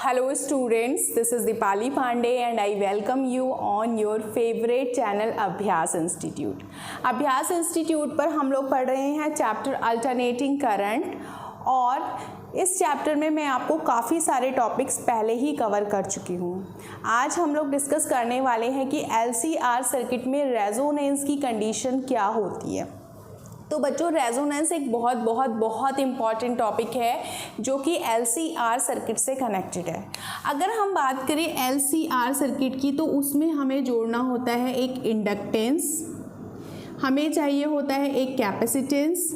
Hello students, this is Dipali Pandey and I welcome you on your favorite channel अभ्यास institute. अभ्यास institute पर हम लोग पढ़ रहे हैं चैप्टर अल्टरनेटिंग करंट और इस चैप्टर में मैं आपको काफ़ी सारे टॉपिक्स पहले ही कवर कर चुकी हूँ। आज हम लोग डिस्कस करने वाले हैं कि LCR सर्किट में रेजोनेंस की कंडीशन क्या होती है। तो बच्चों, रेजोनेंस एक बहुत इम्पॉर्टेंट टॉपिक है जो कि LCR सर्किट से कनेक्टेड है। अगर हम बात करें LCR सर्किट की तो उसमें हमें जोड़ना होता है एक इंडक्टेंस, हमें चाहिए होता है एक कैपेसिटेंस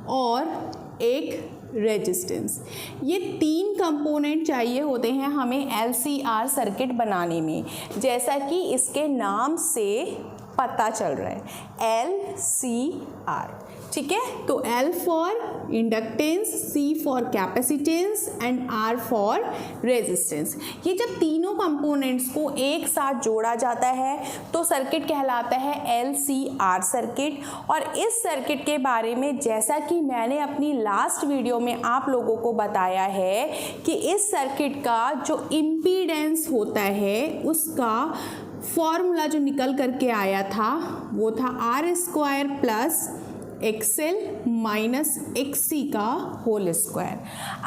और एक रेजिस्टेंस। ये तीन कंपोनेंट चाहिए होते हैं हमें LCR सर्किट बनाने में, जैसा कि इसके नाम से पता चल रहा है LCR। ठीक है, तो L for inductance, C for capacitance and R for resistance. ये जब तीनों कंपोनेंट्स को एक साथ जोड़ा जाता है तो सर्किट कहलाता है LCR सर्किट। और इस सर्किट के बारे में जैसा कि मैंने अपनी लास्ट वीडियो में आप लोगों को बताया है कि इस सर्किट का जो इम्पीडेंस होता है उसका फॉर्मूला जो निकल करके आया था वो था R² plus XL minus XC का होल स्क्वायर।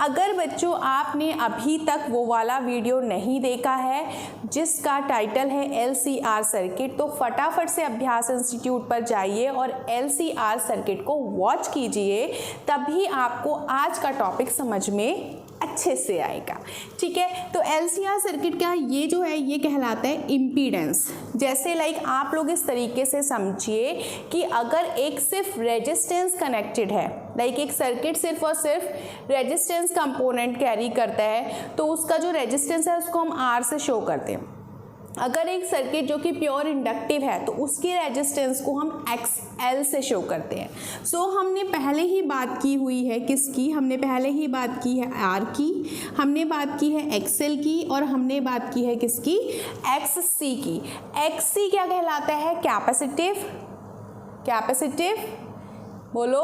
अगर बच्चों आपने अभी तक वो वाला वीडियो नहीं देखा है जिसका टाइटल है LCR सर्किट, तो फटाफट से अभ्यास इंस्टीट्यूट पर जाइए और LCR सर्किट को वॉच कीजिए, तभी आपको आज का टॉपिक समझ में अच्छे से आएगा। ठीक है, तो LCR सर्किट का ये जो है ये कहलाता है इम्पीडेंस। जैसे लाइक आप लोग इस तरीके से समझिए कि अगर एक सिर्फ रेजिस्टेंस कनेक्टेड है, लाइक एक सर्किट सिर्फ और सिर्फ रेजिस्टेंस कंपोनेंट कैरी करता है तो उसका जो रेजिस्टेंस है उसको हम R से शो करते हैं। अगर एक सर्किट जो कि प्योर इंडक्टिव है तो उसकी रेजिस्टेंस को हम XL से शो करते हैं। सो हमने पहले ही बात की हुई है किसकी, हमने पहले ही बात की है R की, हमने बात की है XL की और हमने बात की है किसकी, XC की। XC क्या कहलाता है, कैपेसिटिव बोलो,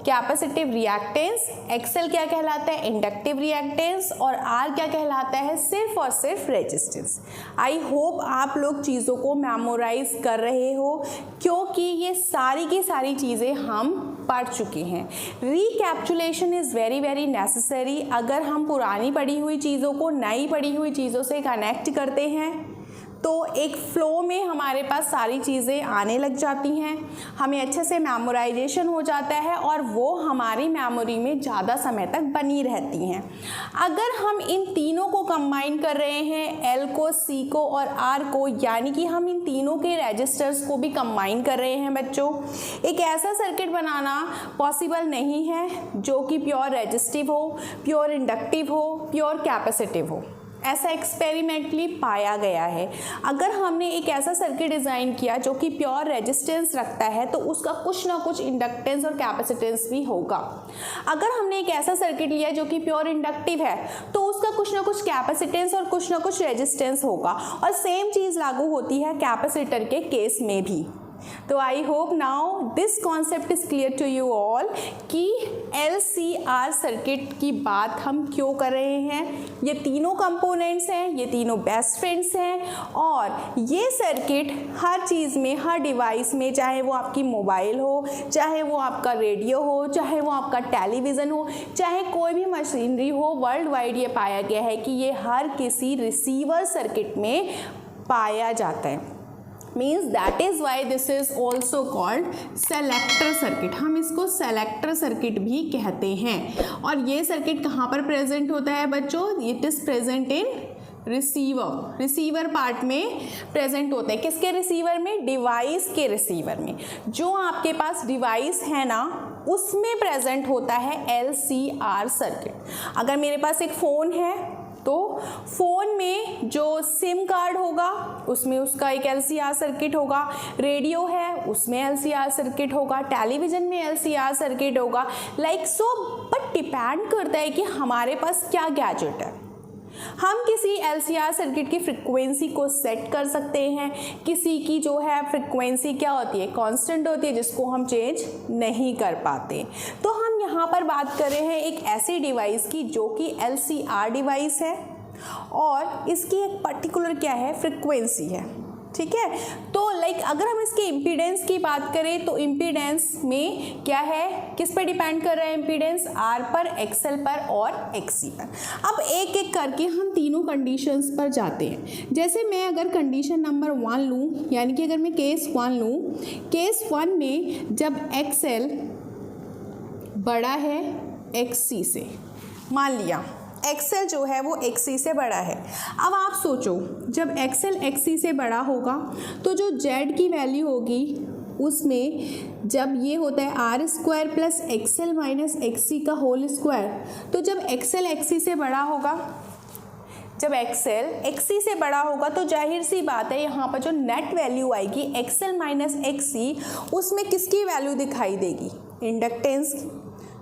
कैपेसिटिव रिएक्टेंस। XL क्या कहलाता है, इंडक्टिव रिएक्टेंस। और R क्या कहलाता है, सिर्फ और सिर्फ रेजिस्टेंस। आई होप आप लोग चीज़ों को मेमोराइज कर रहे हो क्योंकि ये सारी की सारी चीज़ें हम पढ़ चुके हैं। रिकैप्चुलेशन इज़ वेरी नेसेसरी। अगर हम पुरानी पढ़ी हुई चीज़ों को नई पढ़ी हुई चीज़ों से कनेक्ट करते हैं तो एक फ़्लो में हमारे पास सारी चीज़ें आने लग जाती हैं, हमें अच्छे से मेमोराइजेशन हो जाता है और वो हमारी मेमोरी में ज़्यादा समय तक बनी रहती हैं। अगर हम इन तीनों को कंबाइन कर रहे हैं, L को, C को और R को, यानी कि हम इन तीनों के रेजिस्टर्स को भी कंबाइन कर रहे हैं बच्चों, एक ऐसा सर्किट बनाना पॉसिबल नहीं है जो कि प्योर रेजिस्टिव हो, प्योर इंडक्टिव हो, प्योर कैपेसिटिव हो। ऐसा एक्सपेरिमेंटली पाया गया है। अगर हमने एक ऐसा सर्किट डिज़ाइन किया जो कि प्योर रेजिस्टेंस रखता है तो उसका कुछ ना कुछ इंडक्टेंस और कैपेसिटेंस भी होगा। अगर हमने एक ऐसा सर्किट लिया जो कि प्योर इंडक्टिव है तो उसका कुछ ना कुछ कैपेसिटेंस और कुछ ना कुछ रेजिस्टेंस होगा। और सेम चीज़ लागू होती है कैपेसिटर के केस में भी। तो I hope now this concept is clear to you all कि LCR सर्किट की बात हम क्यों कर रहे हैं। ये तीनों कंपोनेंट्स हैं, ये तीनों बेस्ट फ्रेंड्स हैं और ये सर्किट हर चीज़ में, हर डिवाइस में, चाहे वो आपकी मोबाइल हो, चाहे वो आपका रेडियो हो, चाहे वो आपका टेलीविज़न हो, चाहे कोई भी मशीनरी हो, वर्ल्ड वाइड ये पाया गया है कि ये हर किसी रिसीवर सर्किट में पाया जाता है। Means that is why this is also called selector circuit. हम इसको सेलेक्टर सर्किट भी कहते हैं। और ये सर्किट कहाँ पर प्रेजेंट होता है बच्चों, it is present in receiver part में प्रेजेंट होता है। किसके रिसीवर में, डिवाइस के रिसीवर में। जो आपके पास डिवाइस है ना उसमें प्रेजेंट होता है LCR सर्किट। अगर मेरे पास एक फ़ोन है तो फ़ोन में जो सिम कार्ड होगा उसमें उसका एक LCR सर्किट होगा, रेडियो है उसमें LCR सर्किट होगा, टेलीविज़न में LCR सर्किट होगा, लाइक सो। बट डिपेंड करता है कि हमारे पास क्या गैजेट है। हम किसी LCR सर्किट की फ्रिक्वेंसी को सेट कर सकते हैं, किसी की जो है फ्रिक्वेंसी क्या होती है, कांस्टेंट होती है, जिसको हम चेंज नहीं कर पाते। तो हम यहाँ पर बात कर रहे हैं एक ऐसी डिवाइस की जो कि LCR डिवाइस है। और इसकी एक पर्टिकुलर क्या है, फ्रिक्वेंसी है। ठीक है, तो अगर हम इसके इम्पीडेंस की बात करें तो इम्पीडेंस में क्या है, किस पे डिपेंड कर रहा है इम्पीडेंस, आर पर, एक्सएल पर और एक्ससी पर। अब एक एक करके हम तीनों कंडीशंस पर जाते हैं। जैसे मैं अगर कंडीशन नंबर 1 लूँ, यानी कि अगर मैं केस 1 लूँ, केस 1 में जब एक्सएल बड़ा है एक्ससी से, मान लिया एक्सएल जो है वो एक्ससी से बड़ा है। अब आप सोचो जब एक्सएल एक्ससी से बड़ा होगा तो जो जेड की वैल्यू होगी उसमें जब ये होता है R square plus XL minus XC का होल स्क्वायर, तो जब एक्सएल एक्ससी से बड़ा होगा, जब एक्सएल एक्ससी से बड़ा होगा तो जाहिर सी बात है यहाँ पर जो नेट वैल्यू आएगी एक्सएल माइनस एक्ससी, उसमें किसकी वैल्यू दिखाई देगी, इंडक्टेंस की।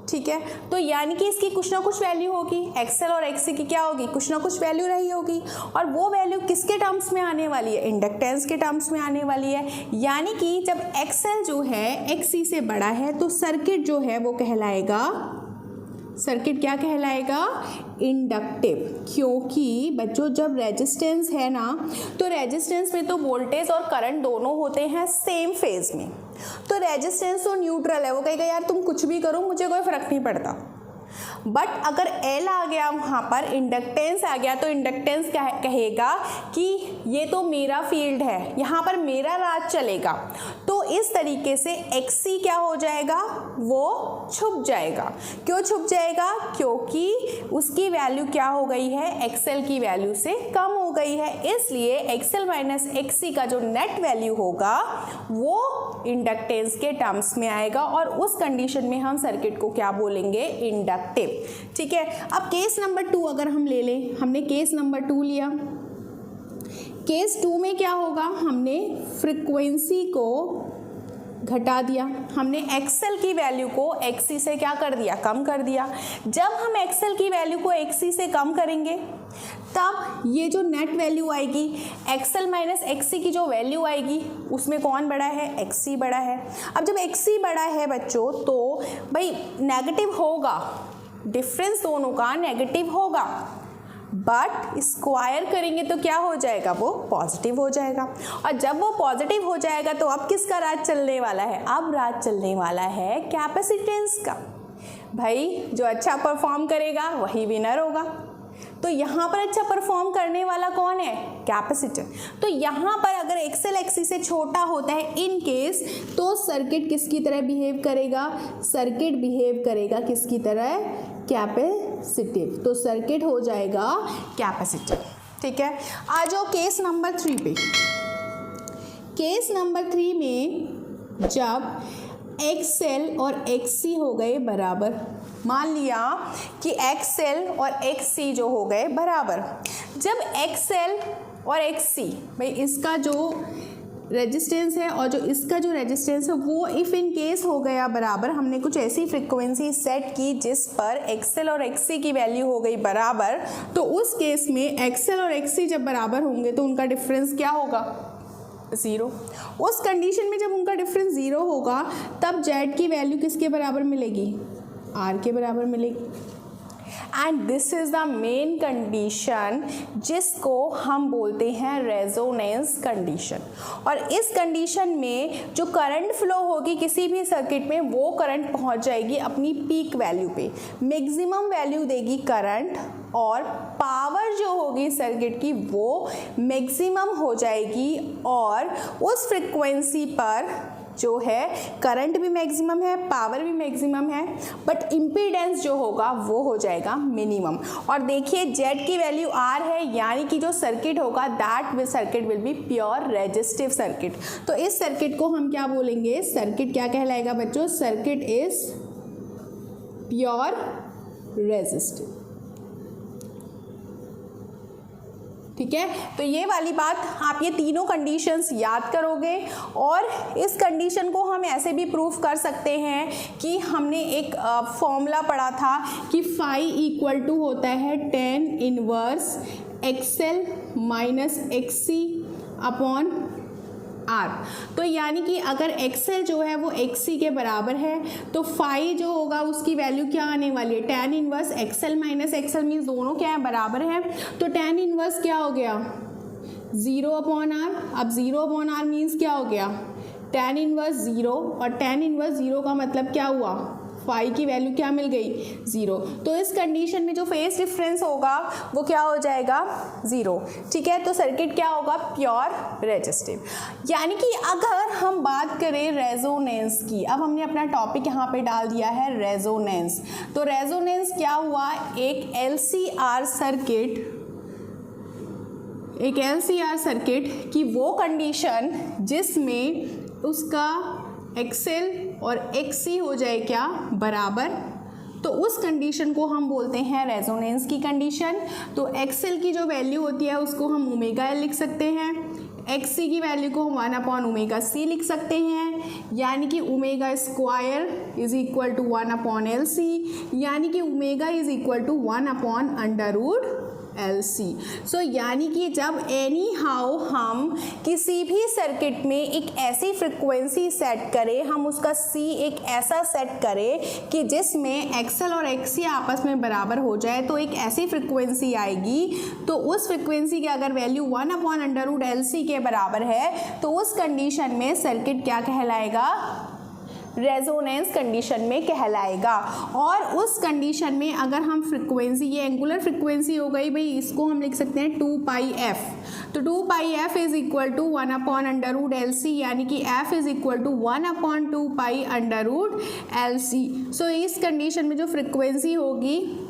ठीक है, तो यानी कि इसकी कुछ ना कुछ वैल्यू होगी, एक्सएल और एक्ससी की क्या होगी, कुछ ना कुछ वैल्यू रही होगी, और वो वैल्यू किसके टर्म्स में आने वाली है, इंडक्टेंस के टर्म्स में आने वाली है। यानी कि जब एक्सएल जो है एक्ससी से बड़ा है तो सर्किट जो है वो कहलाएगा, सर्किट क्या कहलाएगा, इंडक्टिव। क्योंकि बच्चों जब रेजिस्टेंस है ना, तो रेजिस्टेंस में तो वोल्टेज और करंट दोनों होते हैं सेम फेज में, तो रेजिस्टेंस तो न्यूट्रल है, वो कहेगा यार तुम कुछ भी करो मुझे कोई फर्क नहीं पड़ता। बट अगर एल आ गया वहाँ पर, इंडक्टेंस आ गया, तो इंडक्टेंस कहेगा कि ये तो मेरा फील्ड है, यहाँ पर मेरा राज चलेगा। तो इस तरीके से एक्ससी क्या हो जाएगा, वो छुप जाएगा। क्यों छुप जाएगा, क्योंकि उसकी वैल्यू क्या हो गई है, एक्सएल की वैल्यू से कम हो गई है, इसलिए एक्सएल माइनस एक्ससी का जो नेट वैल्यू होगा वो इंडक्टेंस के टर्म्स में आएगा, और उस कंडीशन में हम सर्किट को क्या बोलेंगे, इंडक्टिव। ठीक है, अब केस नंबर 2 अगर हम ले लें, हमने केस नंबर 2 लिया, केस 2 में क्या होगा, हमने फ्रीक्वेंसी को घटा दिया, हमने एक्सएल की वैल्यू को एक्ससी से क्या कर दिया, कम कर दिया। जब हम एक्सएल की वैल्यू को एक्ससी से कम करेंगे तब ये जो नेट वैल्यू आएगी, एक्सएल माइनस एक्ससी की जो वैल्यू आएगी उसमें कौन बड़ा है, एक्ससी बड़ा है। अब जब एक्ससी बड़ा है बच्चों तो भाई नेगेटिव होगा, डिफरेंस दोनों का नेगेटिव होगा, बट स्क्वायर करेंगे तो क्या हो जाएगा, वो पॉजिटिव हो जाएगा। और जब वो पॉजिटिव हो जाएगा तो अब किसका राज चलने वाला है, अब राज चलने वाला है कैपेसिटेंस का। भाई जो अच्छा परफॉर्म करेगा वही विनर होगा, तो यहाँ पर अच्छा परफॉर्म करने वाला कौन है, कैपेसिटर। तो यहाँ पर अगर एक्सएल एक्ससी से छोटा होता है इन केस, तो सर्किट किसकी तरह बिहेव करेगा, सर्किट बिहेव करेगा किसकी तरह, कैपेसिटिव। तो सर्किट हो जाएगा कैपेसिटिव। ठीक है, आ जाओ केस नंबर 3 पे। केस नंबर 3 में जब एक्सएल और एक्ससी हो गए बराबर, मान लिया कि एक्सएल और एक्ससी जो हो गए बराबर, जब एक्सएल और एक्ससी, भाई इसका जो रेजिस्टेंस है और जो इसका जो रेजिस्टेंस है वो इफ़ इन केस हो गया बराबर, हमने कुछ ऐसी फ्रीक्वेंसी सेट की जिस पर एक्सएल और एक्ससी की वैल्यू हो गई बराबर, तो उस केस में एक्सएल और एक्ससी जब बराबर होंगे तो उनका डिफरेंस क्या होगा, 0। उस कंडीशन में जब उनका डिफरेंस 0 होगा तब जेड की वैल्यू किसके बराबर मिलेगी, आर के बराबर मिलेगी। And this is the main condition जिसको हम बोलते हैं रेजोनेंस कंडीशन। और इस कंडीशन में जो करंट फ्लो होगी किसी भी सर्किट में, वो करंट पहुंच जाएगी अपनी पीक वैल्यू पे, मैक्सिमम वैल्यू देगी करंट, और पावर जो होगी सर्किट की वो मैक्सिमम हो जाएगी, और उस फ्रिक्वेंसी पर जो है करंट भी मैक्सिमम है, पावर भी मैक्सिमम है, बट इम्पीडेंस जो होगा वो हो जाएगा मिनिमम। और देखिए जेड की वैल्यू आर है, यानी कि जो सर्किट होगा that circuit will be pure resistive circuit. तो इस सर्किट को हम क्या बोलेंगे, सर्किट क्या कहलाएगा बच्चों, सर्किट इज प्योर रेजिस्टिव। ठीक है, तो ये वाली बात आप ये तीनों कंडीशंस याद करोगे, और इस कंडीशन को हम ऐसे भी प्रूफ कर सकते हैं कि हमने एक फॉर्मूला पढ़ा था कि फाई इक्वल टू होता है tan inverse XL minus XC upon R. तो यानी कि अगर एक्सएल जो है वो एक्सी के बराबर है तो फाई जो होगा उसकी वैल्यू क्या आने वाली है, tan inverse XL minus XL means दोनों क्या है, बराबर है। तो tan इनवर्स क्या हो गया, 0/r। अब 0/r मीन्स क्या हो गया, tan इनवर्स 0, और tan इनवर्स 0 का मतलब क्या हुआ, फाई की वैल्यू क्या मिल गई, 0। तो इस कंडीशन में जो फेज डिफरेंस होगा वो क्या हो जाएगा, 0। ठीक है, तो सर्किट क्या होगा, प्योर रेजिस्टिव। यानी कि अगर हम बात करें रेजोनेंस की, अब हमने अपना टॉपिक यहाँ पे डाल दिया है रेजोनेंस। तो रेजोनेंस क्या हुआ, एक LCR सर्किट की वो कंडीशन जिसमें उसका एक्सएल और एक्सी हो जाए क्या, बराबर। तो उस कंडीशन को हम बोलते हैं रेजोनेंस की कंडीशन। तो एक्सएल की जो वैल्यू होती है उसको हम ओमेगा एल लिख सकते हैं, एक्सी की वैल्यू को हम 1/ओमेगा c लिख सकते हैं, यानी कि omega square is equal to 1/LC, यानी कि omega is equal to 1/√LC। So यानी कि जब एनी हाउ हम किसी भी सर्किट में एक ऐसी फ्रिक्वेंसी सेट करें, हम उसका C एक ऐसा सेट करें कि जिसमें एक्सएल और एक्सी आपस में बराबर हो जाए, तो एक ऐसी फ्रिक्वेंसी आएगी। तो उस फ्रिक्वेंसी की अगर वैल्यू 1/√LC के बराबर है तो उस कंडीशन में सर्किट क्या कहलाएगा, रेजोनेंस कंडीशन में कहलाएगा। और उस कंडीशन में अगर हम फ्रिक्वेंसी, ये एंगुलर फ्रिक्वेंसी हो गई भाई, इसको हम लिख सकते हैं 2πf। तो 2πf is equal to 1/√LC, यानी कि f is equal to 1/2π√LC। So इस कंडीशन में जो फ्रिक्वेंसी होगी,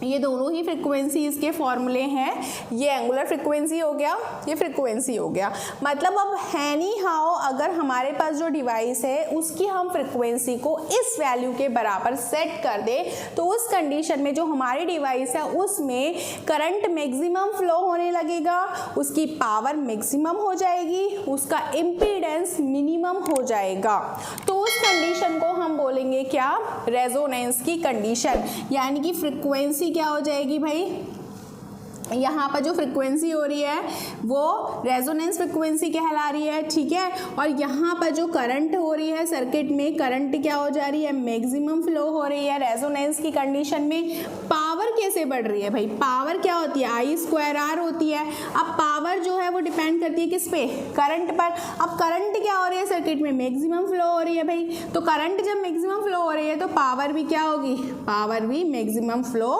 ये दोनों ही फ्रिक्वेंसी इसके फॉर्मूले हैं, ये एंगुलर फ्रिक्वेंसी हो गया, ये फ्रिक्वेंसी हो गया। मतलब अब एनी हाउ अगर हमारे पास जो डिवाइस है उसकी हम फ्रिक्वेंसी को इस वैल्यू के बराबर सेट कर दे, तो उस कंडीशन में जो हमारी डिवाइस है उसमें करंट मैक्सिमम फ्लो होने लगेगा, उसकी पावर मैक्सिमम हो जाएगी, उसका इम्पीडेंस मिनिमम हो जाएगा। तो उस कंडीशन को हम बोलेंगे क्या, रेजोनेंस की कंडीशन। यानी कि फ्रिक्वेंसी क्या हो जाएगी भाई, यहाँ पर जो फ्रिक्वेंसी हो रही है वो रेजोनेंस फ्रिक्वेंसी कहला रही है। ठीक है, और यहाँ पर जो करंट हो रही है सर्किट में, करंट क्या हो जा रही है, मैक्सिमम फ्लो हो रही है रेजोनेंस की कंडीशन में। पावर कैसे बढ़ रही है भाई, पावर क्या होती है, I²R होती है। अब पावर जो है वो डिपेंड करती है किस पे, करंट पर। अब करंट क्या हो रही है सर्किट में, मैक्सिमम फ्लो हो रही है भाई। तो करंट जब मैक्सिमम फ्लो हो रही है तो पावर भी क्या होगी, पावर भी मैक्सिमम फ्लो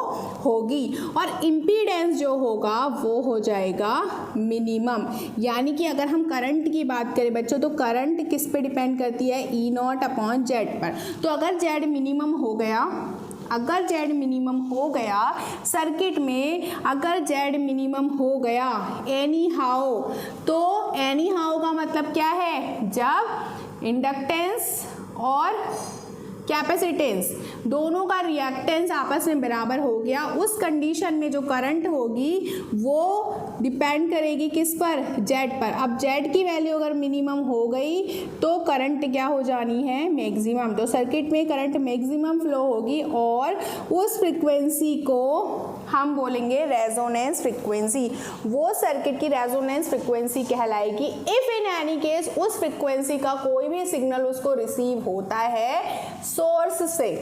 होगी। और इम्पीडेंस जो होगा वो हो जाएगा मिनिमम। यानी कि अगर हम करंट की बात करें बच्चों, तो करंट किस पे डिपेंड करती है, E0/Z पर। तो अगर Z मिनिमम हो गया, अगर Z मिनिमम हो गया सर्किट में, अगर Z मिनिमम हो गया एनी हाउ, तो एनी हाउ का मतलब क्या है, जब इंडक्टेंस और कैपेसिटेंस दोनों का रिएक्टेंस आपस में बराबर हो गया, उस कंडीशन में जो करंट होगी वो डिपेंड करेगी किस पर, Z पर। अब Z की वैल्यू अगर मिनिमम हो गई तो करंट क्या हो जानी है, मैक्सिमम। तो सर्किट में करंट मैक्सिमम फ्लो होगी और उस फ्रिक्वेंसी को हम बोलेंगे रेजोनेंस फ्रिक्वेंसी। वो सर्किट की रेजोनेंस फ्रिक्वेंसी कहलाएगी इफ इन एनी केस उस फ्रिक्वेंसी का कोई भी सिग्नल उसको रिसीव होता है सोर्स से।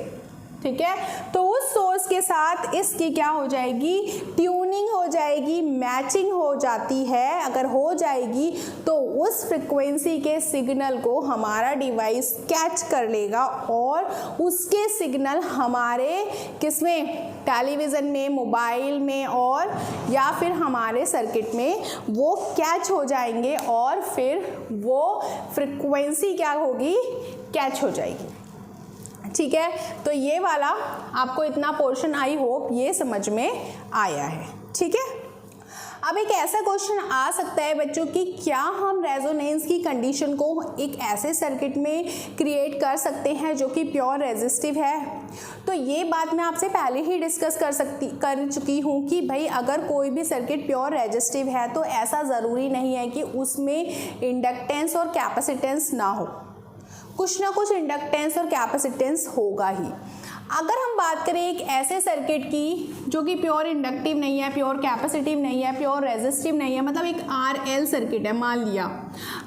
ठीक है, तो उस सोर्स के साथ इसकी क्या हो जाएगी, ट्यूनिंग हो जाएगी, मैचिंग हो जाती है। अगर हो जाएगी तो उस फ्रिक्वेंसी के सिग्नल को हमारा डिवाइस कैच कर लेगा और उसके सिग्नल हमारे किसमें, टेलीविज़न में, मोबाइल में और या फिर हमारे सर्किट में वो कैच हो जाएंगे और फिर वो फ्रिक्वेंसी क्या होगी, कैच हो जाएगी। ठीक है, तो ये वाला आपको इतना पोर्शन आई होप ये समझ में आया है। ठीक है, अब एक ऐसा क्वेश्चन आ सकता है बच्चों कि क्या हम रेजोनेंस की कंडीशन को एक ऐसे सर्किट में क्रिएट कर सकते हैं जो कि प्योर रेजिस्टिव है। तो ये बात मैं आपसे पहले ही डिस्कस कर चुकी हूँ कि भाई अगर कोई भी सर्किट प्योर रेजिस्टिव है तो ऐसा ज़रूरी नहीं है कि उसमें इंडक्टेंस और कैपेसिटेंस ना हो, कुछ ना कुछ इंडक्टेंस और कैपेसिटेंस होगा ही। अगर हम बात करें एक ऐसे सर्किट की जो कि प्योर इंडक्टिव नहीं है, प्योर कैपेसिटिव नहीं है, प्योर रेजिस्टिव नहीं है, मतलब एक आरएल सर्किट है मान लिया।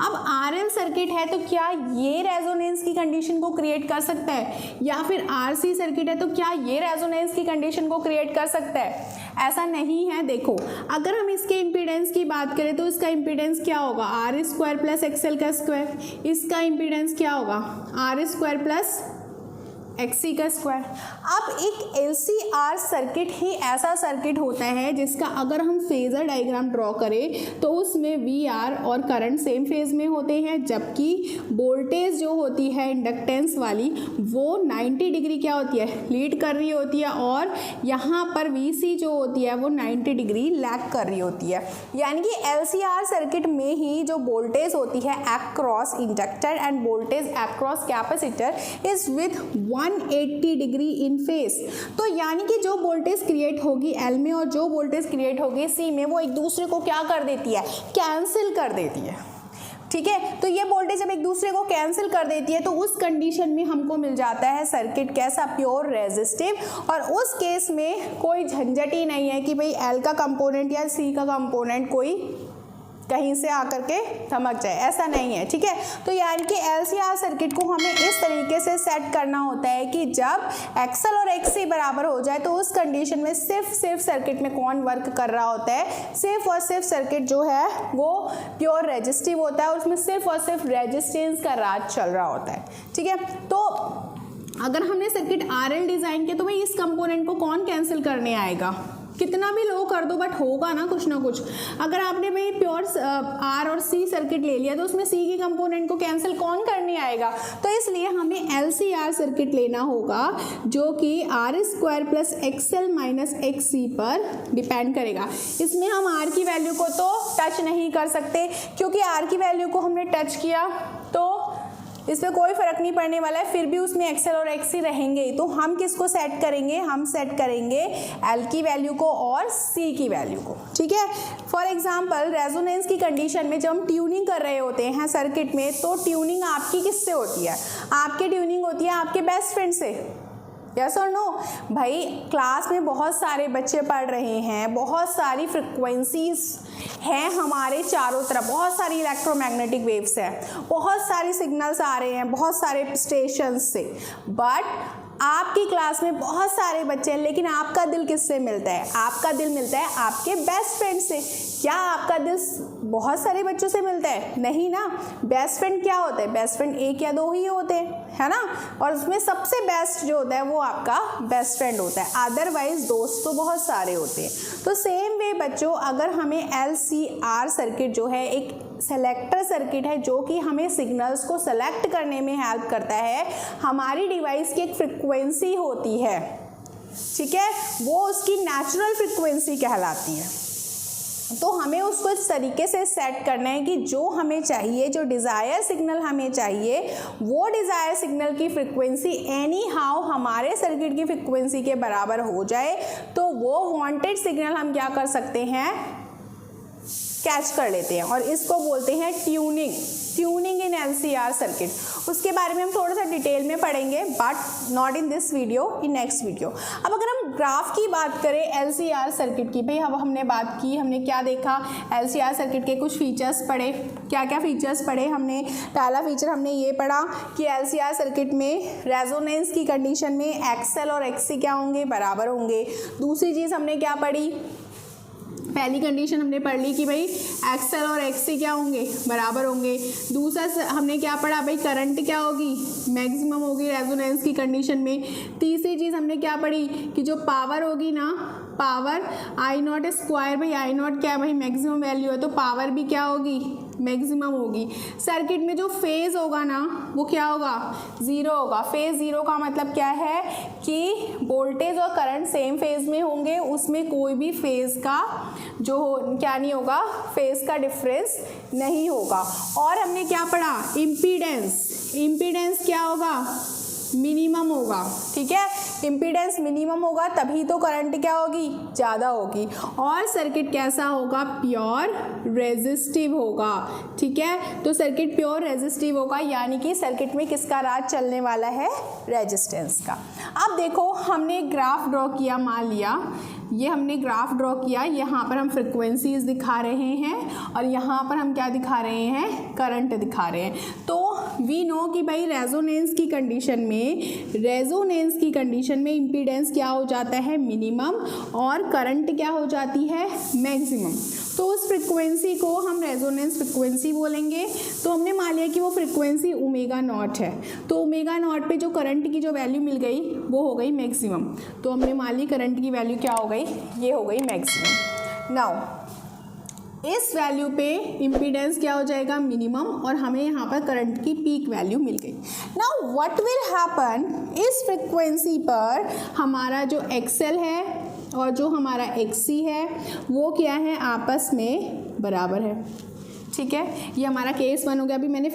अब आरएल सर्किट है तो क्या ये रेजोनेंस की कंडीशन को क्रिएट कर सकता है, या फिर आरसी सर्किट है तो क्या ये रेजोनेंस की कंडीशन को क्रिएट कर सकता है? ऐसा नहीं है। देखो, अगर हम इसके इम्पीडेंस की बात करें तो इसका इम्पीडेंस क्या होगा, आर स्क्वायर प्लस एक्सएल का स्क्वायर। इसका इम्पीडेंस क्या होगा, आर स्क्वायर प्लस एक्सी का स्क्वायर। अब एक एलसीआर सर्किट ही ऐसा सर्किट होता है जिसका अगर हम फेजर डायग्राम ड्रॉ करें तो उसमें वी आर और करंट सेम फेज में होते हैं, जबकि वोल्टेज जो होती है इंडक्टेंस वाली वो 90 डिग्री क्या होती है, लीड कर रही होती है, और यहाँ पर वीसी जो होती है वो 90 डिग्री लैग कर रही होती है। यानी कि एलसीआर सर्किट में ही जो वोल्टेज होती है across inductor end voltage across capacitor is with 180 degree in face. तो यानी कि जो वोल्टेज क्रिएट होगी एल में और जो वोल्टेज क्रिएट होगी सी में, वो एक दूसरे को क्या कर देती है, कैंसिल कर देती है। ठीक है, तो ये वोल्टेज जब एक दूसरे को कैंसिल कर देती है तो उस कंडीशन में हमको मिल जाता है सर्किट कैसा, प्योर रेजिस्टिव। और उस केस में कोई झंझट ही नहीं है कि भाई एल का कंपोनेंट या सी का कंपोनेंट कोई कहीं से आकर के थमक जाए, ऐसा नहीं है। ठीक है, तो यानी कि एलसीआर सर्किट को हमें इस तरीके से सेट करना होता है कि जब एक्सएल और एक्सी बराबर हो जाए तो उस कंडीशन में सिर्फ सर्किट में कौन वर्क कर रहा होता है, सिर्फ और सिर्फ सर्किट जो है वो प्योर रेजिस्टिव होता है और उसमें सिर्फ और सिर्फ रेजिस्टेंस का राज चल रहा होता है। ठीक है, तो अगर हमने सर्किट आरएल डिजाइन किया तो भाई इस कंपोनेंट को कौन कैंसिल करने आएगा, कितना भी लो कर दो बट होगा ना कुछ ना कुछ। अगर आपने भाई प्योर आर और सी सर्किट ले लिया तो उसमें सी के कंपोनेंट को कैंसिल कौन करने आएगा। तो इसलिए हमें एलसीआर सर्किट लेना होगा जो कि R square plus XL minus XC पर डिपेंड करेगा। इसमें हम आर की वैल्यू को तो टच नहीं कर सकते, क्योंकि आर की वैल्यू को हमने टच किया तो इसमें कोई फर्क नहीं पड़ने वाला है, फिर भी उसमें एक्सएल और एक्सी रहेंगे। तो हम किसको सेट करेंगे, हम सेट करेंगे एल की वैल्यू को और सी की वैल्यू को। ठीक है, फॉर एग्जांपल रेजोनेंस की कंडीशन में जब हम ट्यूनिंग कर रहे होते हैं सर्किट में, तो ट्यूनिंग आपकी किससे होती है, आपकी ट्यूनिंग होती है आपके बेस्ट फ्रेंड से। यस और नो भाई, क्लास में बहुत सारे बच्चे पढ़ रहे हैं, बहुत सारी फ्रिक्वेंसीज हैं हमारे चारों तरफ, बहुत सारी इलेक्ट्रोमैग्नेटिक वेव्स हैं, बहुत सारी सिग्नल्स आ रहे हैं बहुत सारे स्टेशंस से, बट आपकी क्लास में बहुत सारे बच्चे हैं, लेकिन आपका दिल किससे मिलता है, आपका दिल मिलता है आपके बेस्ट फ्रेंड से। क्या आपका दिल बहुत सारे बच्चों से मिलता है, नहीं ना। बेस्ट फ्रेंड क्या होता है, बेस्ट फ्रेंड एक या दो ही होते हैं, है ना, और उसमें सबसे बेस्ट जो होता है वो आपका बेस्ट फ्रेंड होता है, अदरवाइज दोस्त तो बहुत सारे होते हैं। तो सेम वे बच्चों, अगर हमें एलसीआर सर्किट जो है एक सेलेक्टर सर्किट है जो कि हमें सिग्नल्स को सेलेक्ट करने में हेल्प करता है, हमारी डिवाइस की एक फ्रिक्वेंसी होती है, ठीक है, वो उसकी नेचुरल फ्रिक्वेंसी कहलाती है। तो हमें उसको इस तरीके से सेट करना है कि जो हमें चाहिए, जो डिज़ायर सिग्नल हमें चाहिए, वो डिज़ायर सिग्नल की फ्रिक्वेंसी एनी हाउ हमारे सर्किट की फ्रिक्वेंसी के बराबर हो जाए, तो वो वांटेड सिग्नल हम क्या कर सकते हैं, कैच कर लेते हैं, और इसको बोलते हैं ट्यूनिंग इन एलसीआर सर्किट। उसके बारे में हम थोड़ा सा डिटेल में पढ़ेंगे, but not in this video, in next video. अब अगर हम ग्राफ की बात करें एलसीआर सर्किट की, भाई अब हमने बात की, हमने क्या देखा, एलसीआर सर्किट के कुछ फीचर्स पढ़े। क्या क्या फीचर्स पढ़े हमने, पहला फीचर हमने ये पढ़ा कि एलसीआर सर्किट में रेजोनेंस की कंडीशन में एक्सएल और एक्सी क्या होंगे, बराबर होंगे। दूसरी चीज़ हमने क्या पढ़ी, पहली कंडीशन हमने पढ़ ली कि भाई एक्सएल और एक्सी क्या होंगे, बराबर होंगे। दूसरा हमने क्या पढ़ा, भाई करंट क्या होगी, मैक्सिमम होगी रेजोनेंस की कंडीशन में। तीसरी चीज़ हमने क्या पढ़ी कि जो पावर होगी ना, पावर आई नॉट स्क्वायर, भाई आई नॉट क्या है, भाई मैक्सिमम वैल्यू है, तो पावर भी क्या होगी, मैक्सिमम होगी। सर्किट में जो फेज होगा ना वो क्या होगा, ज़ीरो होगा। फेज ज़ीरो का मतलब क्या है कि वोल्टेज और करंट सेम फेज में होंगे, उसमें कोई भी फेज का जो क्या नहीं होगा, फेज का डिफरेंस नहीं होगा। और हमने क्या पढ़ा, इम्पीडेंस क्या होगा, मिनिमम होगा, ठीक है। इम्पीडेंस मिनिमम होगा तभी तो करंट क्या होगी, ज़्यादा होगी। और सर्किट कैसा होगा, प्योर रेजिस्टिव होगा, ठीक है। तो सर्किट प्योर रेजिस्टिव होगा, यानी कि सर्किट में किसका राज चलने वाला है, रेजिस्टेंस का। अब देखो हमने एक ग्राफ ड्रॉ किया, मान लिया ये हमने ग्राफ ड्रॉ किया, यहाँ पर हम फ्रिक्वेंसीज दिखा रहे हैं और यहाँ पर हम क्या दिखा रहे हैं, करंट दिखा रहे हैं। तो वी नो कि भाई रेजोनेंस की कंडीशन में इम्पीडेंस क्या हो जाता है, मिनिमम, और करंट क्या हो जाती है, मैक्सिमम। तो उस फ्रिक्वेंसी को हम रेजोनेंस फ्रिक्वेंसी बोलेंगे। तो हमने मान लिया कि वो फ्रिक्वेंसी ओमेगा नॉट है, तो ओमेगा नॉट पे जो करंट की जो वैल्यू मिल गई वो हो गई मैक्सिमम। तो हमने मान ली करंट की वैल्यू क्या हो गई, ये हो गई मैक्सिमम। नाउ इस वैल्यू पे इम्पीडेंस क्या हो जाएगा, मिनिमम, और हमें यहाँ पर करंट की पीक वैल्यू मिल गई। नाउ व्हाट विल हैपन, इस फ्रिक्वेंसी पर हमारा जो एक्सएल है और जो हमारा एक्सी है वो क्या है, आपस में बराबर है, ठीक है। ये हमारा केस 1 हो गया। अभी मैंने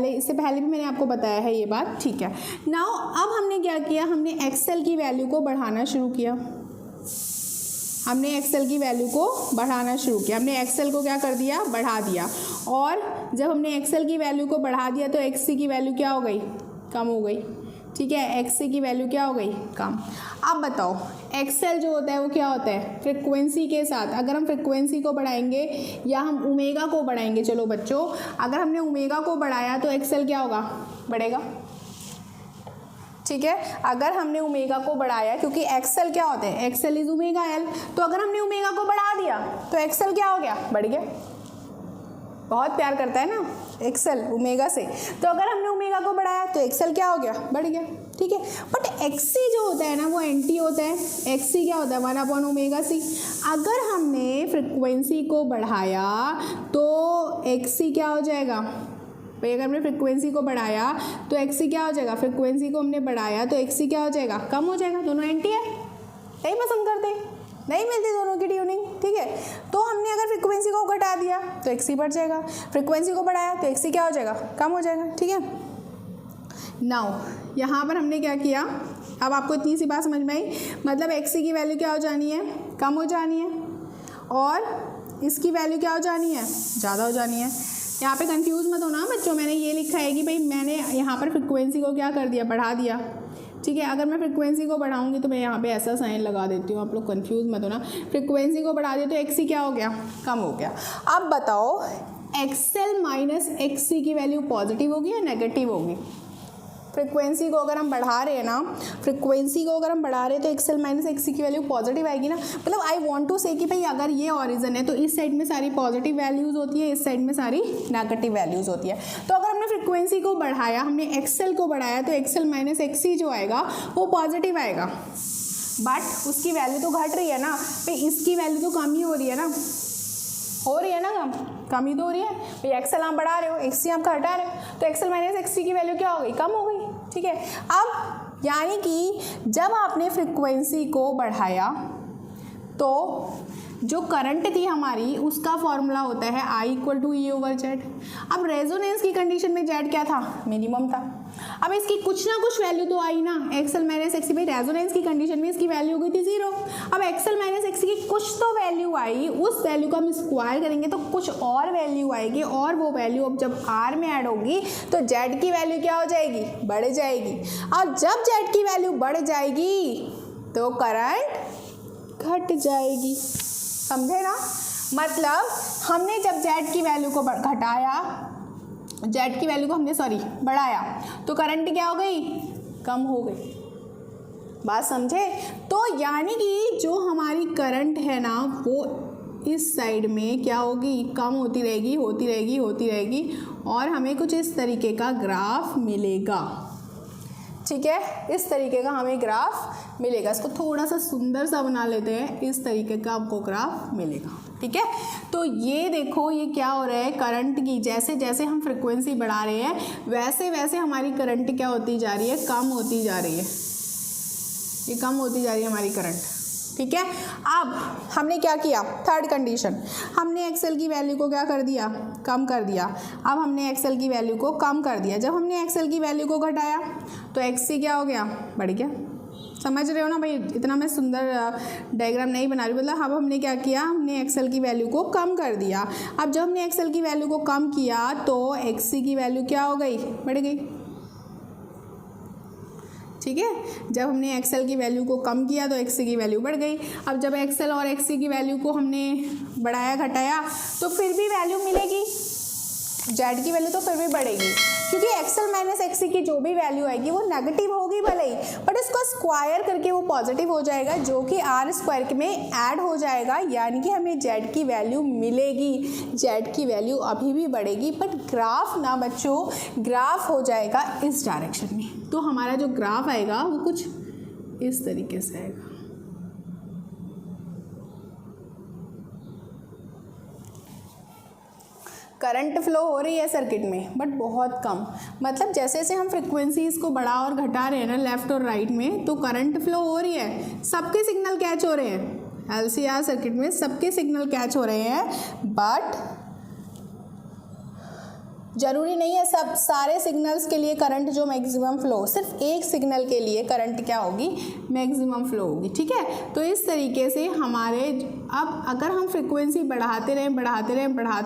इससे पहले भी मैंने आपको बताया है ये बात, ठीक है। नाउ अब हमने क्या किया, हमने एक्सएल की वैल्यू को बढ़ाना शुरू किया। हमने एक्सएल की वैल्यू को बढ़ाना शुरू किया, हमने एक्सएल को क्या कर दिया, बढ़ा दिया। और जब हमने एक्सएल की वैल्यू को बढ़ा दिया तो एक्सी की वैल्यू क्या हो गई, कम हो गई, ठीक है। एक्सी की वैल्यू क्या हो गई, कम। अब बताओ एक्सएल जो होता है वो क्या होता है, फ्रिक्वेंसी के साथ। अगर हम फ्रिक्वेंसी को बढ़ाएंगे या हम ओमेगा को बढ़ाएंगे, चलो बच्चों अगर हमने ओमेगा को बढ़ाया तो एक्सएल क्या होगा, बढ़ेगा, ठीक है। अगर हमने ओमेगा को बढ़ाया, क्योंकि एक्सएल क्या होता है, एक्सएल इज ओमेगा एल, तो अगर हमने ओमेगा को बढ़ा दिया तो एक्सएल क्या हो गया, बढ़ गया। बहुत प्यार करता है ना एक्सएल ओमेगा से, तो अगर हमने ओमेगा को बढ़ाया तो एक्सएल क्या हो गया, बढ़ गया, ठीक है। बट एक्सी जो होता है ना वो एंटी होता है। एक्सी क्या होता है, 1/ओमेगा सी। अगर हमने फ्रिक्वेंसी को बढ़ाया तो एक्सी क्या हो जाएगा भाई, अगर हमने फ्रिक्वेंसी को बढ़ाया तो एक्सी क्या हो जाएगा, फ्रिक्वेंसी को हमने बढ़ाया तो एक्सी क्या हो जाएगा, कम हो जाएगा। दोनों एंटी है, नहीं पसंद करते, नहीं मिलती दोनों की ट्यूनिंग, ठीक है। तो हमने अगर फ्रिक्वेंसी को घटा दिया तो एक्सी बढ़ जाएगा, फ्रिक्वेंसी को बढ़ाया तो एक्सी क्या हो जाएगा, कम हो जाएगा, ठीक है। नाउ यहाँ पर हमने क्या किया, अब आपको इतनी सी बात समझ में आई, मतलब एक्सी की वैल्यू क्या हो जानी है, कम हो जानी है, और इसकी वैल्यू क्या हो जानी है, ज़्यादा हो जानी है। यहाँ पे कंफ्यूज मत होना बच्चों, मैंने ये लिखा है कि भाई मैंने यहाँ पर फ्रिक्वेंसी को क्या कर दिया, बढ़ा दिया, ठीक है। अगर मैं फ्रिक्वेंसी को बढ़ाऊंगी तो मैं यहाँ पे ऐसा साइन लगा देती हूँ, आप लोग कंफ्यूज मत होना। फ्रिक्वेंसी को बढ़ा दिया तो एक्सी क्या हो गया, कम हो गया। अब बताओ एक्सएल माइनस एक्सी की वैल्यू पॉजिटिव होगी या नेगेटिव होगी। फ्रिक्वेंसी को अगर हम बढ़ा रहे हैं ना, फ्रिक्वेंसी को अगर हम बढ़ा रहे हैं तो एक्सएल माइनस एक्सी की वैल्यू पॉजिटिव आएगी ना। मतलब आई वांट टू से कि भाई अगर ये ऑरिजन है तो इस साइड में सारी पॉजिटिव वैल्यूज़ होती है, इस साइड में सारी नेगेटिव वैल्यूज़ होती है। तो अगर हमने फ्रिक्वेंसी को बढ़ाया, हमने एक्सएल को बढ़ाया तो एक्सएल माइनस एक्सी जो आएगा वो पॉजिटिव आएगा, बट उसकी वैल्यू तो घट रही है ना भाई, इसकी वैल्यू तो कम ही हो रही है ना, हो रही है ना, कम ही तो हो रही है भाई। एक्सएल आप बढ़ा रहे हो, एक्सी आप घटा रहे हो, तो एक्सएल माइनस एक्सी की वैल्यू क्या हो गई, कम हो गई, ठीक है। अब यानी कि जब आपने फ्रिक्वेंसी को बढ़ाया तो जो करंट थी हमारी उसका फॉर्मूला होता है I = E/Z। अब रेजोनेंस की कंडीशन में Z क्या था, मिनिमम था। अब इसकी कुछ ना कुछ वैल्यू तो आई ना, एक्सएल माइनस एक्सी, भाई रेजोनेंस की कंडीशन में इसकी वैल्यू हो गई थी 0। अब एक्सएल माइनस एक्सी की कुछ तो वैल्यू आई, उस वैल्यू को हम स्क्वायर करेंगे तो कुछ और वैल्यू आएगी, और वो वैल्यू अब जब R में ऐड होगी तो Z की वैल्यू क्या हो जाएगी, बढ़ जाएगी। और जब Z की वैल्यू बढ़ जाएगी तो करंट घट जाएगी, समझे ना। मतलब हमने जब Z की वैल्यू को घटाया, Z की वैल्यू को हमने बढ़ाया तो करंट क्या हो गई, कम हो गई, बात समझे। तो यानी कि जो हमारी करंट है ना वो इस साइड में क्या होगी, कम होती रहेगी, होती रहेगी, होती रहेगी, और हमें कुछ इस तरीके का ग्राफ मिलेगा, ठीक है। इस तरीके का हमें ग्राफ मिलेगा। इसको थोड़ा सा सुंदर सा बना लेते हैं, इस तरीके का आपको ग्राफ मिलेगा, ठीक है। तो ये देखो ये क्या हो रहा है, करंट की जैसे जैसे हम फ्रिक्वेंसी बढ़ा रहे हैं वैसे वैसे हमारी करंट क्या होती जा रही है, कम होती जा रही है, ये कम होती जा रही है हमारी करंट, ठीक है। अब हमने क्या किया, थर्ड कंडीशन, हमने एक्सएल की वैल्यू को क्या कर दिया, कम कर दिया। अब हमने एक्सएल की वैल्यू को कम कर दिया, जब हमने एक्सएल की वैल्यू को घटाया तो एक्ससी क्या हो गया, बढ़ गया। समझ रहे हो ना भाई, इतना मैं सुंदर डायग्राम नहीं बना रही, मतलब अब हमने क्या किया, हमने एक्सएल की वैल्यू को कम कर दिया। अब जब हमने एक्सएल की वैल्यू को कम किया तो एक्ससी की वैल्यू क्या हो गई, बढ़ गई। ठीक है, जब हमने एक्सएल की वैल्यू को कम किया तो एक्ससी की वैल्यू बढ़ गई। अब जब एक्सएल और एक्ससी की वैल्यू को हमने बढ़ाया घटाया तो फिर भी वैल्यू मिलेगी, जेड की वैल्यू तो फिर भी बढ़ेगी, क्योंकि एक्सएल माइनस एक्ससी की जो भी वैल्यू आएगी वो नेगेटिव होगी भले ही, बट इसको स्क्वायर करके वो पॉजिटिव हो जाएगा, जो कि आर स्क्वायर में ऐड हो जाएगा, यानी कि हमें जेड की वैल्यू मिलेगी। जेड की वैल्यू अभी भी बढ़ेगी, बट ग्राफ ना बच्चों, ग्राफ हो जाएगा इस डायरेक्शन में। तो हमारा जो ग्राफ आएगा वो कुछ इस तरीके से आएगा। करंट फ्लो हो रही है सर्किट में, बट बहुत कम, मतलब जैसे जैसे हम फ्रिक्वेंसीज को बढ़ा और घटा रहे हैं ना लेफ्ट और राइट में, तो करंट फ्लो हो रही है, सबके सिग्नल कैच हो रहे हैं। एलसीआर सर्किट में सबके सिग्नल कैच हो रहे हैं, बट जरूरी नहीं है सब सारे सिग्नल्स के लिए करंट जो मैक्सिमम फ्लो, सिर्फ एक सिग्नल के लिए करंट क्या होगी, मैक्सिमम फ्लो होगी। ठीक है, तो इस तरीके से हमारे अब अगर हम फ्रिक्वेंसी बढ़ाते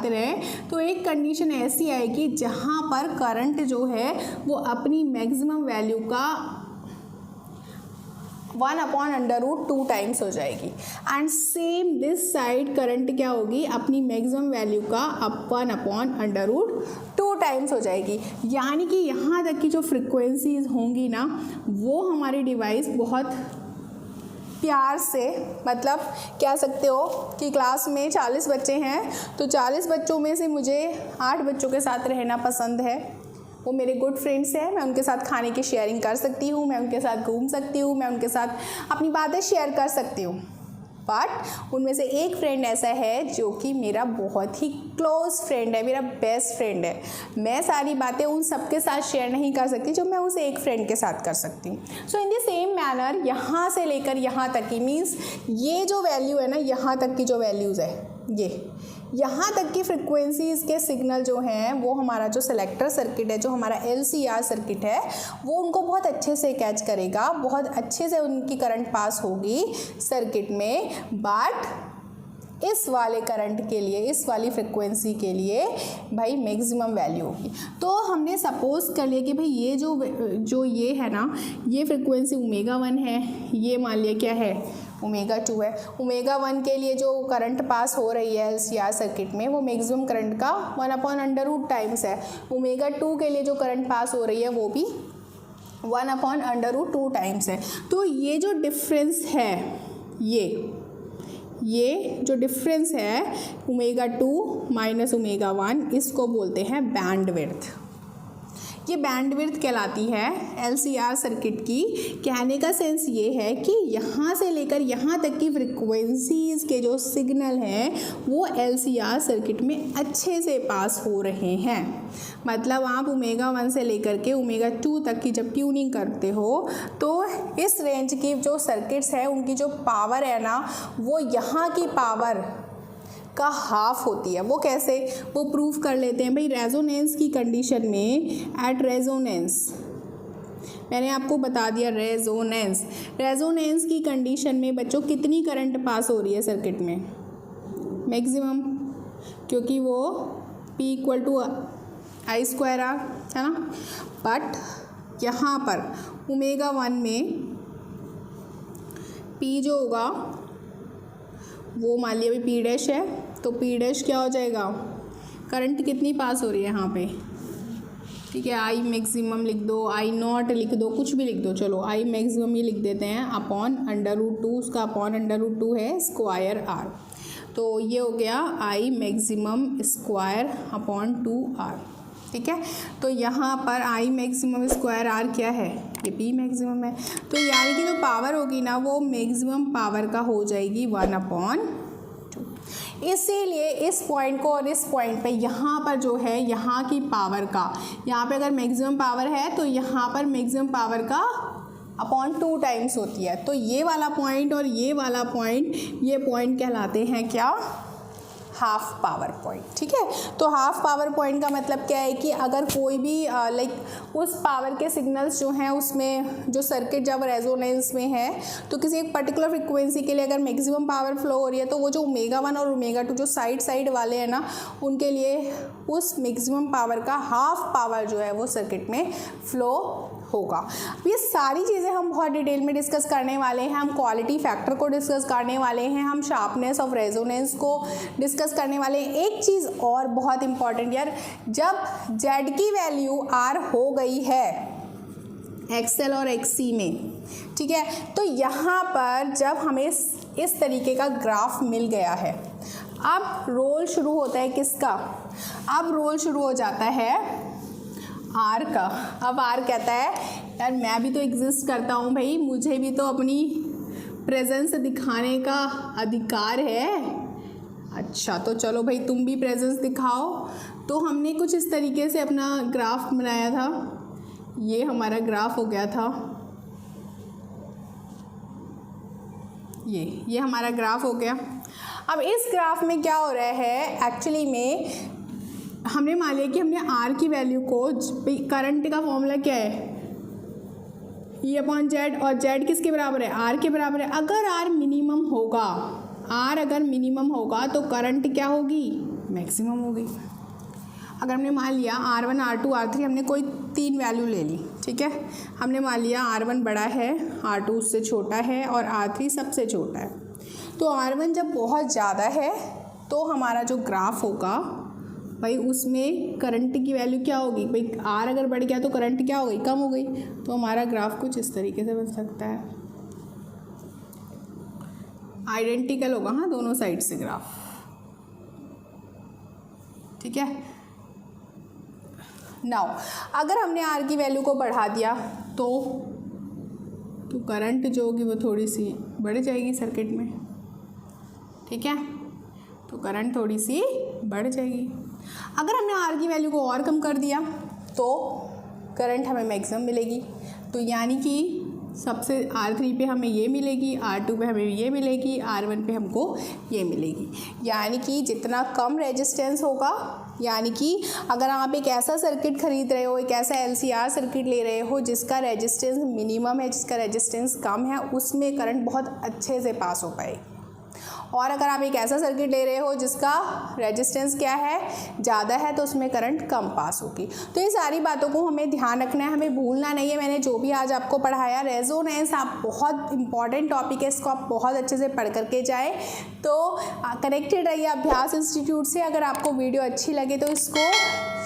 रहें तो एक कंडीशन ऐसी आएगी जहाँ पर करंट जो है वो अपनी मैक्सिमम वैल्यू का 1/√2 टाइम्स हो जाएगी। And same this side current क्या होगी, अपनी मैक्सिमम वैल्यू का 1/√2 टाइम्स हो जाएगी। यानी कि यहाँ तक की जो फ्रिक्वेंसीज होंगी ना, वो हमारी डिवाइस बहुत प्यार से, मतलब कह सकते हो कि क्लास में 40 बच्चे हैं तो 40 बच्चों में से मुझे 8 बच्चों के साथ रहना पसंद है, वो मेरे गुड फ्रेंड्स हैं, मैं उनके साथ खाने की शेयरिंग कर सकती हूँ, मैं उनके साथ घूम सकती हूँ, मैं उनके साथ अपनी बातें शेयर कर सकती हूँ। बट उनमें से एक फ्रेंड ऐसा है जो कि मेरा बहुत ही क्लोज फ्रेंड है, मेरा बेस्ट फ्रेंड है। मैं सारी बातें उन सबके साथ शेयर नहीं कर सकती जो मैं उस एक फ्रेंड के साथ कर सकती हूँ। सो इन द सेम मैनर यहाँ से लेकर यहाँ तक की, मीन्स ये जो वैल्यू है ना, यहाँ तक की जो वैल्यूज़ है, ये यहाँ तक की फ्रिक्वेंसीज़ के सिग्नल जो हैं वो हमारा जो सेलेक्टर सर्किट है, जो हमारा LCR सर्किट है, वो उनको बहुत अच्छे से कैच करेगा, बहुत अच्छे से उनकी करंट पास होगी सर्किट में। बट इस वाले करंट के लिए, इस वाली फ्रिक्वेंसी के लिए भाई मैक्सिमम वैल्यू होगी। तो हमने सपोज कर लिया कि भाई ये जो ये है ना, ये फ्रिक्वेंसी ω1 है, ये मान लिया क्या है, ω2 है। ω1 के लिए जो करंट पास हो रही है LCR सर्किट में, वो मैक्सिमम करंट का 1/√2 टाइम्स है। ω2 के लिए जो करंट पास हो रही है वो भी 1/√2 टाइम्स है। तो ये जो डिफरेंस है, ये जो डिफरेंस है ω2 माइनस ω1, इसको बोलते हैं बैंडविड्थ। ये बैंडविड्थ कहलाती है LCR सर्किट की। कहने का सेंस ये है कि यहाँ से लेकर यहाँ तक की फ्रिक्वेंसीज़ के जो सिग्नल हैं वो LCR सर्किट में अच्छे से पास हो रहे हैं। मतलब आप ω1 से लेकर के ω2 तक की जब ट्यूनिंग करते हो तो इस रेंज की जो सर्किट्स हैं उनकी जो पावर है ना, वो यहाँ की पावर का हाफ होती है। वो कैसे, वो प्रूफ कर लेते हैं भाई। रेजोनेंस की कंडीशन में, एट रेजोनेंस, मैंने आपको बता दिया रेजोनेंस की कंडीशन में बच्चों कितनी करंट पास हो रही है सर्किट में, मैक्सिमम, क्योंकि वो P = I² R है ना। बट यहाँ पर ω1 में P जो होगा वो मान लिया अभी P' है, तो P' क्या हो जाएगा, करंट कितनी पास हो रही है यहाँ पे, ठीक है। I मैक्सिमम लिख दो, I0 लिख दो, कुछ भी लिख दो, चलो I मैक्सिमम ही लिख देते हैं, /√2, उसका /√2 है स्क्वायर R, तो ये हो गया I मैक्सिमम स्क्वायर /2R, ठीक है। तो यहाँ पर I मैक्सिमम स्क्वायर R क्या है, ये P मैक्सिमम है। तो यानी कि जो पावर होगी ना वो मैक्सिमम पावर का हो जाएगी 1/2। इसीलिए इस पॉइंट को और इस पॉइंट पे यहाँ पर जो है यहाँ की पावर का, यहाँ पे अगर मैक्सिमम पावर है तो यहाँ पर मैक्सिमम पावर का अपॉन 2 टाइम्स होती है। तो ये वाला पॉइंट और ये वाला पॉइंट, ये पॉइंट कहलाते हैं क्या, हाफ पावर पॉइंट। ठीक है, तो हाफ पावर पॉइंट का मतलब क्या है कि अगर कोई भी लाइक उस पावर के सिग्नल्स जो हैं उसमें जो सर्किट जब रेजोनेंस में है तो किसी एक पर्टिकुलर फ्रिक्वेंसी के लिए अगर मैक्सिमम पावर फ्लो हो रही है तो वो जो ओमेगा 1 और ओमेगा 2 जो साइड वाले हैं ना, उनके लिए उस मैक्सिमम पावर का हाफ पावर जो है वो सर्किट में फ्लो होगा। ये सारी चीज़ें हम बहुत डिटेल में डिस्कस करने वाले हैं। हम क्वालिटी फैक्टर को डिस्कस करने वाले हैं, हम शार्पनेस ऑफ रेजोनेंस को डिस्कस करने वाले हैं। एक चीज़ और बहुत इंपॉर्टेंट यार, जब Z की वैल्यू R हो गई है XL और XC में, ठीक है, तो यहाँ पर जब हमें इस तरीके का ग्राफ मिल गया है, अब रोल शुरू होता है किसका, अब रोल शुरू हो जाता है R का। अब R कहता है यार मैं भी तो एग्जिस्ट करता हूँ भाई, मुझे भी तो अपनी प्रेजेंस दिखाने का अधिकार है। अच्छा तो चलो भाई तुम भी प्रेजेंस दिखाओ। तो हमने कुछ इस तरीके से अपना ग्राफ बनाया था, ये हमारा ग्राफ हो गया था, ये हमारा ग्राफ हो गया। अब इस ग्राफ में क्या हो रहा है, एक्चुअली में हमने मान लिया कि हमने R की वैल्यू को, करंट का फॉर्मूला क्या है, E अपॉन Z, और Z किसके बराबर है, R के बराबर है। अगर R मिनिमम होगा, R अगर मिनिमम होगा तो करंट क्या होगी, मैक्सिमम होगी। अगर हमने मान लिया R1 R2 R3, हमने कोई 3 वैल्यू ले ली, ठीक है, हमने मान लिया R1 बड़ा है, R2 उससे छोटा है और R3 सबसे छोटा है। तो R1 जब बहुत ज़्यादा है तो हमारा जो ग्राफ होगा भाई उसमें करंट की वैल्यू क्या होगी, भाई R अगर बढ़ गया तो करंट क्या हो गई, कम हो गई। तो हमारा ग्राफ कुछ इस तरीके से बन सकता है, आइडेंटिकल होगा हाँ दोनों साइड से ग्राफ, ठीक है। नाउ अगर हमने R की वैल्यू को बढ़ा दिया तो करंट जो होगी वो थोड़ी सी बढ़ जाएगी सर्किट में, ठीक है, तो करंट थोड़ी सी बढ़ जाएगी। अगर हमने R की वैल्यू को और कम कर दिया तो करंट हमें मैक्सिमम मिलेगी। तो यानी कि सबसे R3 पे हमें ये मिलेगी, R2 पे हमें ये मिलेगी, R1 पे हमको ये मिलेगी। यानी कि जितना कम रेजिस्टेंस होगा, यानी कि अगर आप एक ऐसा सर्किट खरीद रहे हो, एक ऐसा LCR सर्किट ले रहे हो जिसका रेजिस्टेंस मिनिमम है, जिसका रेजिस्टेंस कम है, उसमें करंट बहुत अच्छे से पास हो पाएगी। और अगर आप एक ऐसा सर्किट ले रहे हो जिसका रेजिस्टेंस क्या है, ज़्यादा है, तो उसमें करंट कम पास होगी। तो ये सारी बातों को हमें ध्यान रखना है, हमें भूलना नहीं है। मैंने जो भी आज आपको पढ़ाया, रेजोनेंस आप बहुत इंपॉर्टेंट टॉपिक है, इसको आप बहुत अच्छे से पढ़ करके जाए। तो कनेक्टेड रहिए अभ्यास इंस्टीट्यूट से। अगर आपको वीडियो अच्छी लगे तो इसको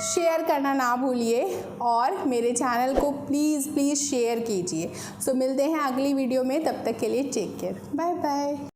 शेयर करना ना भूलिए और मेरे चैनल को प्लीज़ शेयर कीजिए। सो मिलते हैं अगली वीडियो में, तब तक के लिए टेक केयर, बाय बाय।